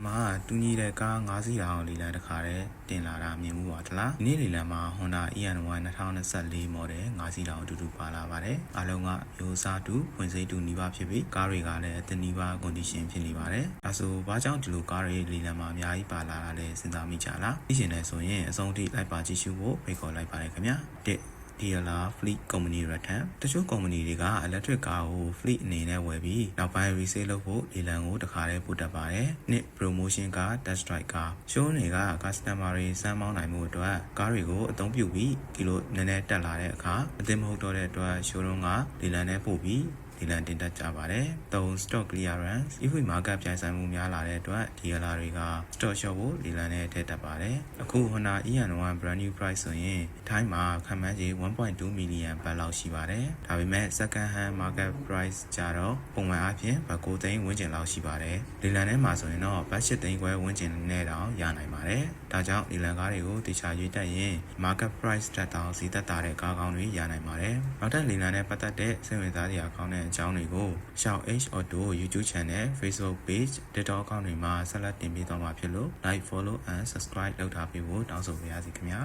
မှာတူညီတဲ့ကား9စီးတောင်လီလန်တစ်ခါတည်းတင်လာတာမြင်မှုပါသလားဒီနေ့လီလန်မှာ Honda EN1 2024 model 9စီးတောင်အတူတူပါလာပါတယ်အားလုံးကမျိုးစားတူဖွင့်စိတ်တူနီးပါးဖြစ်ပြီးကားတွေကလည်းအသနီးပါး condition ဖြစ်နေပါတယ်ဒါဆိုဘာကြောင့်ဒီလိုကားတွေလီလန်မှာအများကြီးပါလာတာလဲစဉ်းစားမိကြလားသိချင်တယ်ဆိုရင်အဆုံးထိလိုက်ပါကြည့်ရှုဖို့ဖိတ်ခေါ်လိုက်ပါတယ်ခင်ဗျာDLR Fleet Company ရထံတချို့ company တွေက electric ကားကို fleet အနေနဲ့ဝယ်ပြီးနောက်ပိုင်း resale လုပ်ဖို့လီလန်ကိုတခါတည်းပို့တတ်ပါတယ်။နှစ် promotion က test drive ကား show တွေက customer တွေစမ်းမောင်းနိုင်မှုအတွက်ကားတွေကိုအသုံးပြုပြီးကီလိုနည်းနည်းတက်လာတဲ့အခါအသင့်မဟုတ်တော့တဲ့အတွက် showroom ကလီလန်နဲ့ပို့ပြီးလီလန်တင်တက်ကြပါတယ်။3 stock clearance if market ပြိုင်ဆိုင်မှုများလာတဲ့အတွက် DLR တွေက stock short ကိုလီလန်နဲ့ထည့်တက်ပါတယ်။အခု Honda EN1 brand new price ဆိုရင်ထိုင်းမှာခန့်မှန်းခြေ 1.2 million ဘတ်လောက်ရှိပါတယ်။ဒါပေမဲ့ second hand market price ကြတော့ပုံမှန်အားဖြင့်ဘတ်9သိန်းဝန်းကျင်လောက်ရှိပါတယ်။လီလန်ထဲမှာဆိုရင်တော့ဘတ်8သိန်းခွဲဝန်းကျင်နဲ့တောင်ရနိုင်ပါတယ်။ဒါကြောင့်လီလန်ကားတွေကိုတခြားရွေးတက်ရင် market price တက်တောင်စီသက်တာတဲ့ကားကောင်းတွေရနိုင်ပါတယ်။နောက်ထပ်လီလန်နဲ့ပတ်သက်တဲ့စိတ်ဝင်စားစရာကောင်းတဲ့အကြောင်းတွေကို Xiao H Auto YouTube channel Facebook page TikTok account တွေမှာဆက်လက်တင်ပေးသွားမှာဖြစ်လို့ like follow and subscribe လုပ်ထားပေးဖို့တောင်းဆိုပါရစေခင်ဗျာ